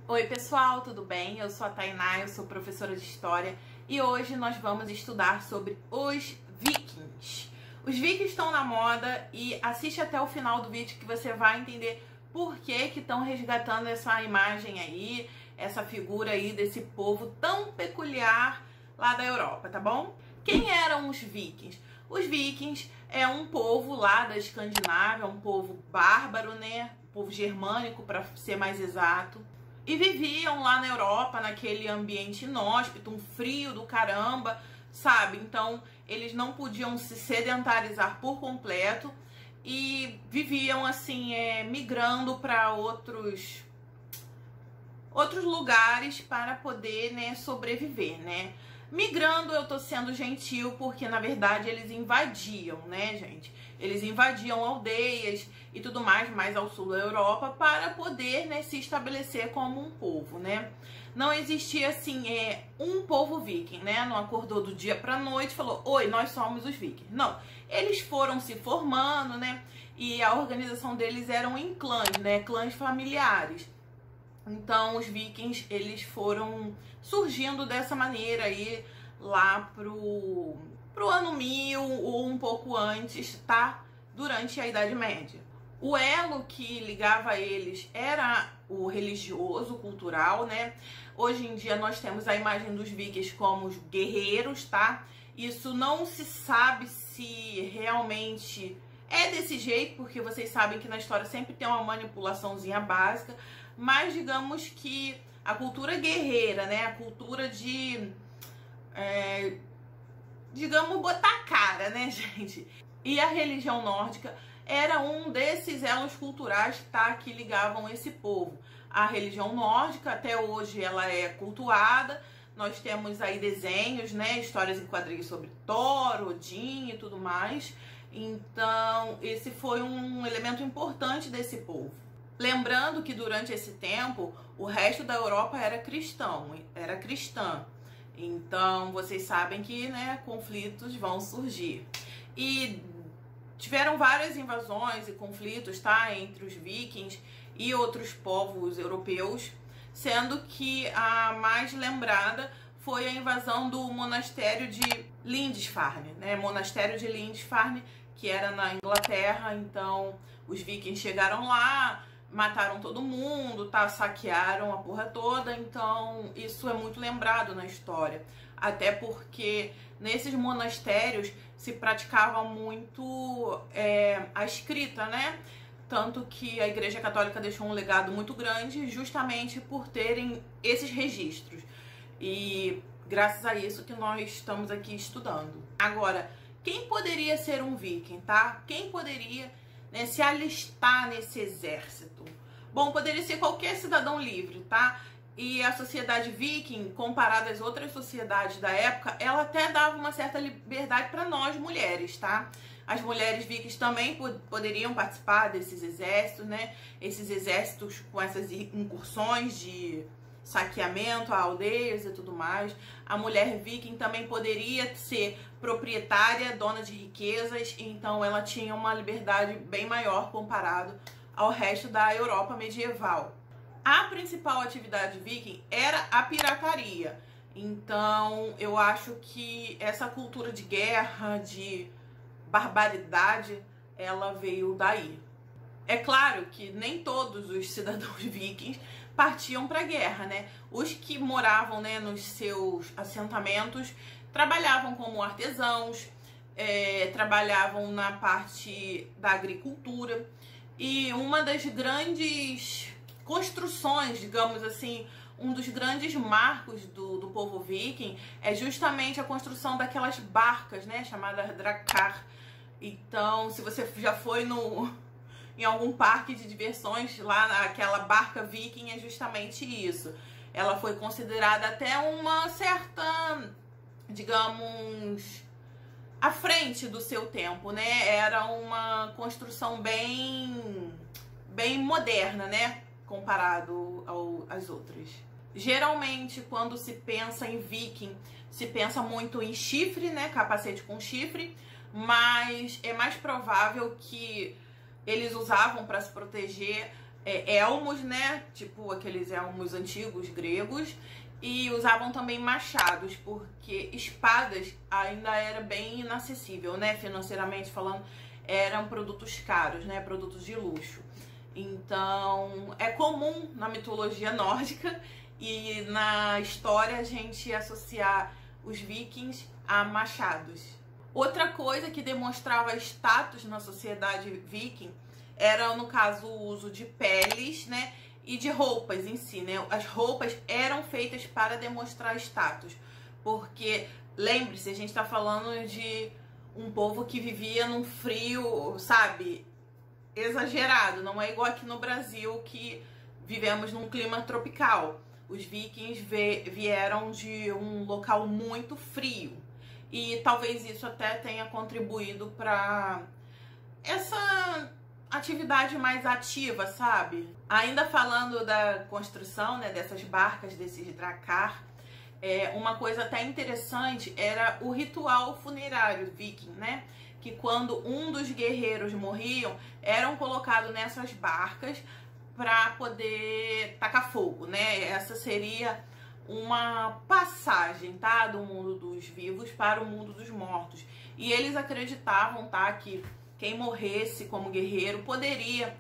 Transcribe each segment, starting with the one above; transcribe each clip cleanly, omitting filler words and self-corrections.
Oi pessoal, tudo bem? Eu sou a Tainá, eu sou professora de História e hoje nós vamos estudar sobre os Vikings. Os Vikings estão na moda e assiste até o final do vídeo que você vai entender por que estão resgatando essa imagem aí, essa figura aí desse povo tão peculiar lá da Europa, tá bom? Quem eram os Vikings? Os Vikings é um povo lá da Escandinávia, um povo bárbaro, né? Um povo germânico, para ser mais exato. E viviam lá na Europa, naquele ambiente inóspito, um frio do caramba, sabe? Então, eles não podiam se sedentarizar por completo e viviam, assim, migrando para outros lugares para poder, né, sobreviver, né? Migrando, eu tô sendo gentil, porque na verdade eles invadiam, né, gente? Eles invadiam aldeias e tudo mais ao sul da Europa para poder, né, se estabelecer como um povo, né? Não existia, assim, um povo viking, né? Não acordou do dia pra noite e falou, oi, nós somos os vikings. Não, eles foram se formando, né? E a organização deles eram em clãs, né? Clãs familiares. Então, os vikings, eles foram surgindo dessa maneira aí lá pro ano 1000 ou um pouco antes, tá? Durante a Idade Média. O elo que ligava eles era o religioso, cultural, né? Hoje em dia nós temos a imagem dos vikings como os guerreiros, tá? Isso não se sabe se realmente é desse jeito, porque vocês sabem que na história sempre tem uma manipulaçãozinha básica, mas digamos que a cultura guerreira, né, a cultura de, digamos, botar a cara, né, gente? E a religião nórdica era um desses elos culturais, tá, que ligavam esse povo. A religião nórdica, até hoje, ela é cultuada. Nós temos aí desenhos, né, histórias em quadrinhos sobre Thor, Odin e tudo mais. Então, esse foi um elemento importante desse povo. Lembrando que durante esse tempo, o resto da Europa era cristã. Então, vocês sabem que, né, conflitos vão surgir. E tiveram várias invasões e conflitos, tá, entre os vikings e outros povos europeus, sendo que a mais lembrada foi a invasão do monastério de Lindisfarne, né, monastério de Lindisfarne, que era na Inglaterra. Então, os vikings chegaram lá, mataram todo mundo, tá? Saquearam a porra toda. Então, isso é muito lembrado na história. Até porque nesses monastérios se praticava muito a escrita, né? Tanto que a Igreja Católica deixou um legado muito grande justamente por terem esses registros. E graças a isso que nós estamos aqui estudando. Agora, quem poderia ser um viking, tá? Quem poderia, né, se alistar nesse exército? Bom, poderia ser qualquer cidadão livre, tá? E a sociedade viking, comparada às outras sociedades da época, ela até dava uma certa liberdade para nós mulheres, tá? As mulheres vikings também poderiam participar desses exércitos, né? Esses exércitos com essas incursões de saqueamento a aldeias e tudo mais. A mulher viking também poderia ser proprietária, dona de riquezas, então ela tinha uma liberdade bem maior comparado ao resto da Europa medieval. A principal atividade viking era a pirataria. Então, eu acho que essa cultura de guerra, de barbaridade, ela veio daí. É claro que nem todos os cidadãos vikings partiam para a guerra, né? Os que moravam, né, nos seus assentamentos trabalhavam como artesãos, trabalhavam na parte da agricultura. E uma das grandes construções, digamos assim, um dos grandes marcos do povo viking é justamente a construção daquelas barcas, né, chamadas drakkar. Então, se você já foi em algum parque de diversões, lá naquela barca viking, é justamente isso. Ela foi considerada até uma certa, digamos, à frente do seu tempo, né? Era uma construção bem moderna, né? Comparado às outras. Geralmente, quando se pensa em viking, se pensa muito em chifre, né? Capacete com chifre, mas é mais provável que eles usavam para se proteger elmos, né? Tipo aqueles elmos antigos gregos. E usavam também machados, porque espadas ainda era bem inacessível, né? Financeiramente falando, eram produtos caros, né? Produtos de luxo. Então, é comum na mitologia nórdica e na história a gente associar os vikings a machados. Outra coisa que demonstrava status na sociedade viking era, no caso, o uso de peles, né? E de roupas em si, né? As roupas eram feitas para demonstrar status. Porque, lembre-se, a gente tá falando de um povo que vivia num frio, sabe? Exagerado. Não é igual aqui no Brasil, que vivemos num clima tropical. Os vikings vieram de um local muito frio. E talvez isso até tenha contribuído para essa atividade mais ativa, sabe? Ainda falando da construção, né, dessas barcas, desses dracar, uma coisa até interessante era o ritual funerário viking, né? Que quando um dos guerreiros morriam, eram colocados nessas barcas para poder tacar fogo, né? Essa seria uma passagem, tá? Do mundo dos vivos para o mundo dos mortos. E eles acreditavam, tá? Que quem morresse como guerreiro poderia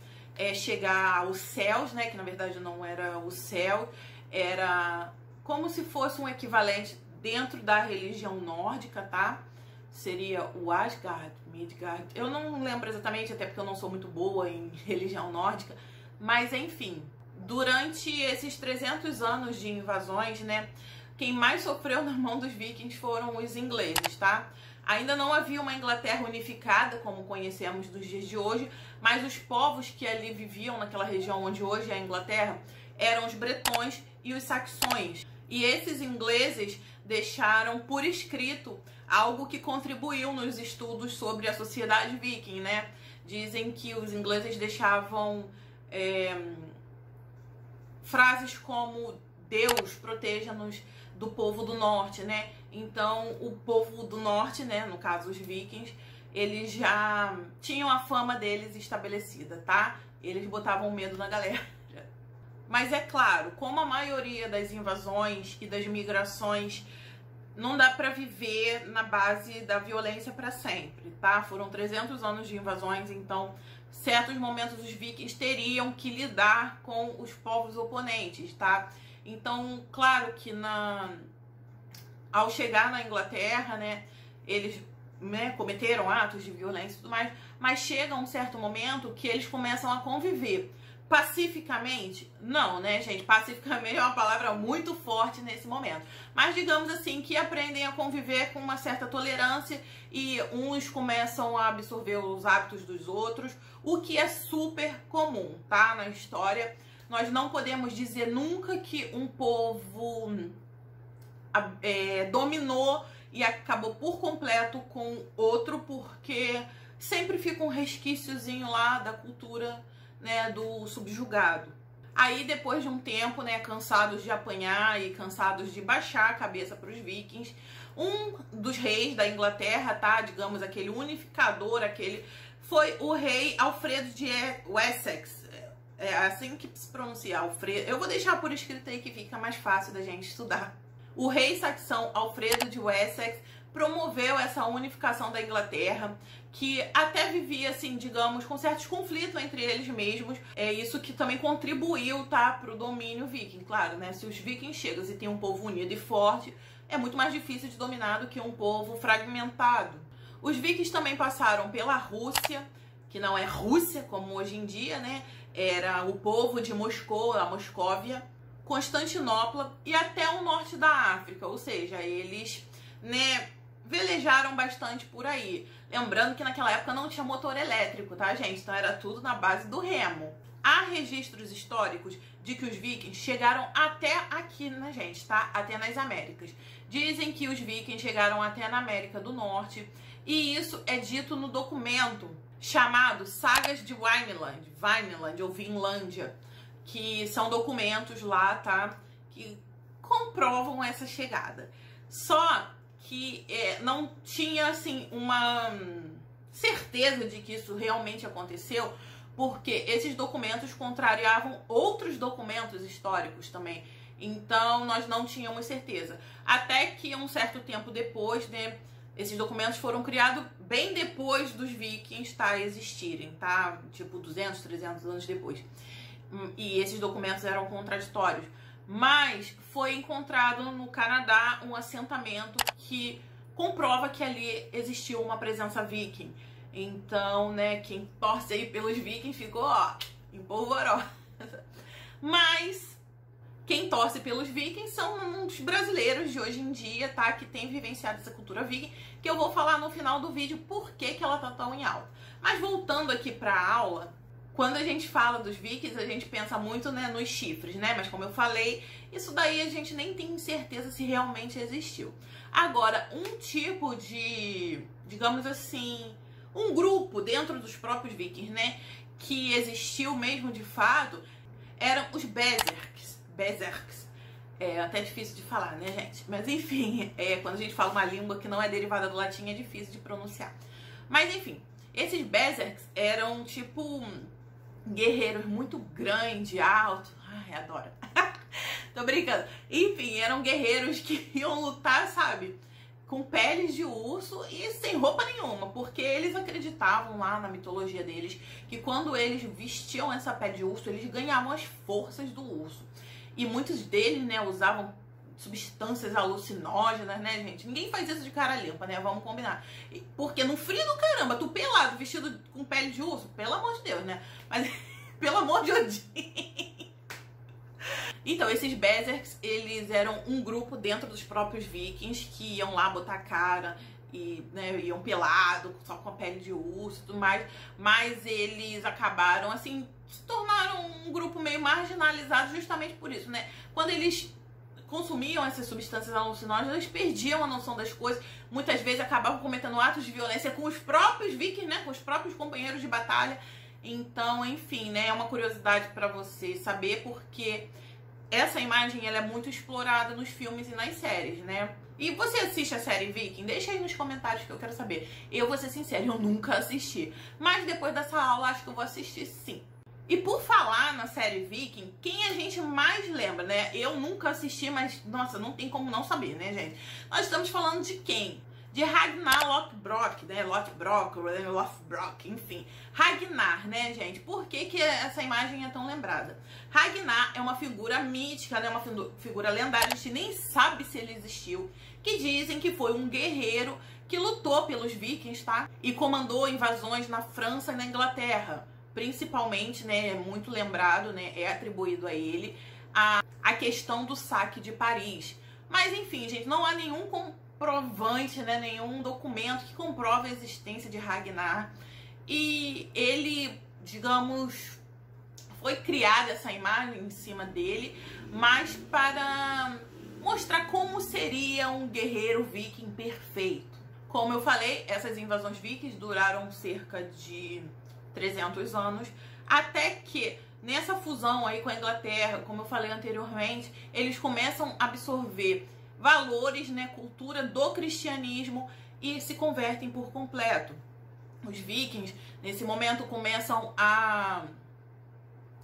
chegar aos céus, né? Que na verdade não era o céu, era como se fosse um equivalente dentro da religião nórdica, tá? Seria o Asgard, Midgard. Eu não lembro exatamente, até porque eu não sou muito boa em religião nórdica, mas enfim, durante esses 300 anos de invasões, né? Quem mais sofreu na mão dos vikings foram os ingleses, tá? Ainda não havia uma Inglaterra unificada, como conhecemos dos dias de hoje, mas os povos que ali viviam naquela região onde hoje é a Inglaterra eram os bretões e os saxões. E esses ingleses deixaram por escrito algo que contribuiu nos estudos sobre a sociedade viking, né? Dizem que os ingleses deixavam frases como Deus proteja-nos do povo do norte, né? Então, o povo do norte, né, no caso os vikings, eles já tinham a fama deles estabelecida, tá? Eles botavam medo na galera. Mas é claro, como a maioria das invasões e das migrações não dá pra viver na base da violência pra sempre, tá? Foram 300 anos de invasões, então certos momentos os vikings teriam que lidar com os povos oponentes, tá? Então, claro que ao chegar na Inglaterra, né, eles cometeram atos de violência e tudo mais, mas chega um certo momento que eles começam a conviver. Pacificamente? Não, né, gente? Pacificamente é uma palavra muito forte nesse momento. Mas digamos assim, que aprendem a conviver com uma certa tolerância e uns começam a absorver os hábitos dos outros, o que é super comum, tá? Na história, nós não podemos dizer nunca que um povo dominou e acabou por completo com outro, porque sempre fica um resquíciozinho lá da cultura, né, do subjugado. Aí depois de um tempo, né, cansados de apanhar e cansados de baixar a cabeça para os vikings, um dos reis da Inglaterra, tá, digamos aquele unificador, foi o rei Alfredo de Wessex. É assim que se pronuncia, Alfredo. Eu vou deixar por escrito aí que fica mais fácil da gente estudar. O rei saxão Alfredo de Wessex promoveu essa unificação da Inglaterra, que até vivia, assim, digamos, com certos conflitos entre eles mesmos. É isso que também contribuiu, tá, para o domínio viking. Claro, né, se os vikings chegam e tem um povo unido e forte, é muito mais difícil de dominar do que um povo fragmentado. Os vikings também passaram pela Rússia, que não é Rússia como hoje em dia, né, era o povo de Moscou, a Moscóvia, Constantinopla e até o norte da África, ou seja, eles, né, velejaram bastante por aí. Lembrando que naquela época não tinha motor elétrico, tá, gente? Então era tudo na base do remo. Há registros históricos de que os vikings chegaram até aqui, né, gente, tá? Até nas Américas. Dizem que os vikings chegaram até na América do Norte, e isso é dito no documento chamado Sagas de Vineland ou Vinlândia, que são documentos lá, tá? Que comprovam essa chegada. Só que não tinha, assim, uma certeza de que isso realmente aconteceu, porque esses documentos contrariavam outros documentos históricos também. Então, nós não tínhamos certeza. Até que um certo tempo depois, né, esses documentos foram criados bem depois dos vikings existirem, tá? Tipo 200, 300 anos depois. E esses documentos eram contraditórios. Mas foi encontrado no Canadá um assentamento que comprova que ali existiu uma presença viking. Então, né, quem torce aí pelos vikings ficou, ó, em polvorosa. Mas quem torce pelos vikings são os brasileiros de hoje em dia, tá? Que tem vivenciado essa cultura viking, que eu vou falar no final do vídeo por que ela tá tão em alta. Mas voltando aqui pra aula, quando a gente fala dos vikings, a gente pensa muito, né, nos chifres, né? Mas como eu falei, isso daí a gente nem tem certeza se realmente existiu. Agora, um tipo de, digamos assim, um grupo dentro dos próprios vikings, né, que existiu mesmo de fato, eram os berserks. Berserks. É até difícil de falar, né, gente? Mas enfim, quando a gente fala uma língua que não é derivada do latim, é difícil de pronunciar. Mas enfim, esses berserks eram tipo guerreiros muito grandes, altos. Ai, adoro. Tô brincando. Enfim, eram guerreiros que iam lutar, sabe, com peles de urso e sem roupa nenhuma, porque eles acreditavam lá na mitologia deles que quando eles vestiam essa pele de urso, eles ganhavam as forças do urso. E muitos deles, né, usavam substâncias alucinógenas, né, gente? Ninguém faz isso de cara limpa, né? Vamos combinar. Porque no frio do caramba, tu pelado, vestido com pele de urso, pelo amor de Deus, né? Mas, pelo amor de Odin. Então, esses berserks, eles eram um grupo dentro dos próprios vikings que iam lá botar cara e, né, iam pelado, só com a pele de urso e tudo mais. Mas eles acabaram, assim, se tornaram um grupo meio marginalizado justamente por isso, né? Quando eles consumiam essas substâncias alucinógenas, eles perdiam a noção das coisas. Muitas vezes acabavam cometendo atos de violência com os próprios vikings, né? Com os próprios companheiros de batalha. Então, enfim, né? É uma curiosidade para você saber, porque essa imagem ela é muito explorada nos filmes e nas séries, né? E você assiste a série Viking? Deixa aí nos comentários que eu quero saber. Eu vou ser sincera, eu nunca assisti. Mas depois dessa aula, acho que eu vou assistir sim. E por falar na série Viking, quem a gente mais lembra, né? Eu nunca assisti, mas, nossa, não tem como não saber, né, gente? Nós estamos falando de quem? De Ragnar Lothbrok, né? Lothbrok, enfim. Ragnar, né, gente? Por que essa imagem é tão lembrada? Ragnar é uma figura mítica, né? Uma figura lendária, a gente nem sabe se ele existiu. Que dizem que foi um guerreiro que lutou pelos vikings, tá? E comandou invasões na França e na Inglaterra. Principalmente, né, é muito lembrado, né, é atribuído a ele a questão do saque de Paris. Mas enfim, gente, não há nenhum comprovante, né, nenhum documento que comprove a existência de Ragnar. E ele, digamos, foi criada essa imagem em cima dele, mas para mostrar como seria um guerreiro viking perfeito. Como eu falei, essas invasões vikings duraram cerca de 300 anos, até que nessa fusão aí com a Inglaterra, como eu falei anteriormente, eles começam a absorver valores, né, cultura do cristianismo e se convertem por completo. Os vikings, nesse momento, começam a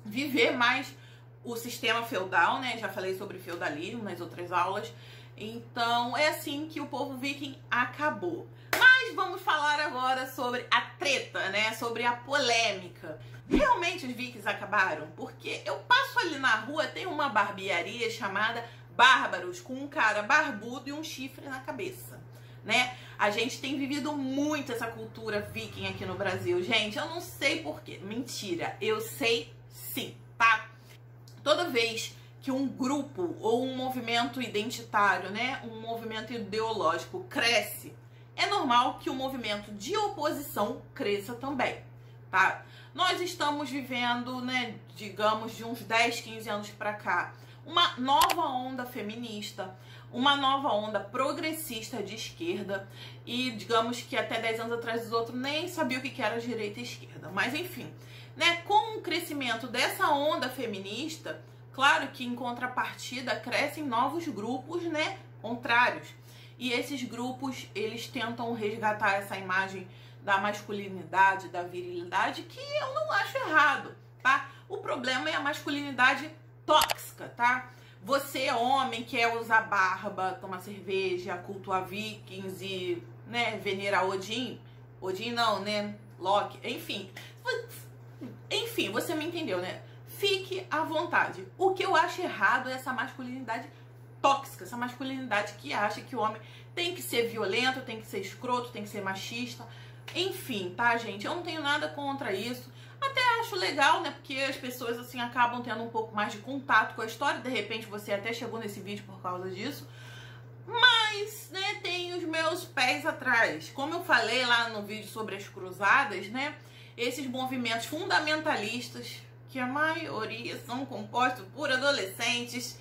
viver mais o sistema feudal, né? Já falei sobre feudalismo nas outras aulas. Então, é assim que o povo viking acabou. Mas vamos falar agora sobre a treta, né? Sobre a polêmica. Realmente os vikings acabaram? Porque eu passo ali na rua, tem uma barbearia chamada Bárbaros, com um cara barbudo e um chifre na cabeça, né? A gente tem vivido muito essa cultura viking aqui no Brasil, gente. Eu não sei porquê. Mentira, eu sei sim, tá? Toda vez que um grupo ou um movimento identitário, né, um movimento ideológico cresce, é normal que o movimento de oposição cresça também, tá? Nós estamos vivendo, né, digamos, de uns 10, 15 anos pra cá, uma nova onda feminista, uma nova onda progressista de esquerda, e digamos que até 10 anos atrás os outros nem sabiam o que era direita e esquerda, mas enfim, né, com o crescimento dessa onda feminista, claro que em contrapartida crescem novos grupos, né, contrários. E esses grupos, eles tentam resgatar essa imagem da masculinidade, da virilidade, que eu não acho errado, tá? O problema é a masculinidade tóxica, tá? Você, homem, quer usar barba, tomar cerveja, cultuar vikings e, né, venerar Odin. Odin não, né? Loki, enfim. Enfim, você me entendeu, né? Fique à vontade. O que eu acho errado é essa masculinidade tóxica, essa masculinidade que acha que o homem tem que ser violento, tem que ser escroto, tem que ser machista. Enfim, tá, gente? Eu não tenho nada contra isso. Até acho legal, né? Porque as pessoas, assim, acabam tendo um pouco mais de contato com a história. De repente, você até chegou nesse vídeo por causa disso. Mas, né, tem os meus pés atrás. Como eu falei lá no vídeo sobre as cruzadas, né? Esses movimentos fundamentalistas, que a maioria são compostos por adolescentes,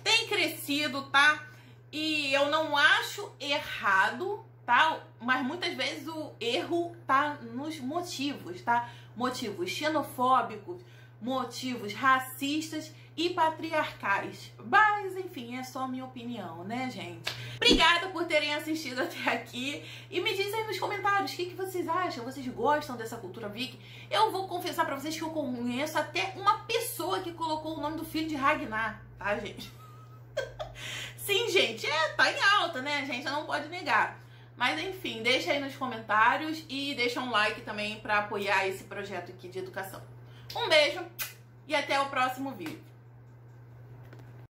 tem crescido, tá? E eu não acho errado, tá? Mas muitas vezes o erro tá nos motivos, tá? Motivos xenofóbicos, motivos racistas e patriarcais. Mas, enfim, é só minha opinião, né, gente? Obrigada por terem assistido até aqui. E me dizem aí nos comentários o que vocês acham. Vocês gostam dessa cultura viking? Eu vou confessar pra vocês que eu conheço até uma pessoa que colocou o nome do filho de Ragnar, tá, gente? Sim, gente, tá em alta, né, gente? Não pode negar. Mas, enfim, deixa aí nos comentários e deixa um like também pra apoiar esse projeto aqui de educação. Um beijo e até o próximo vídeo.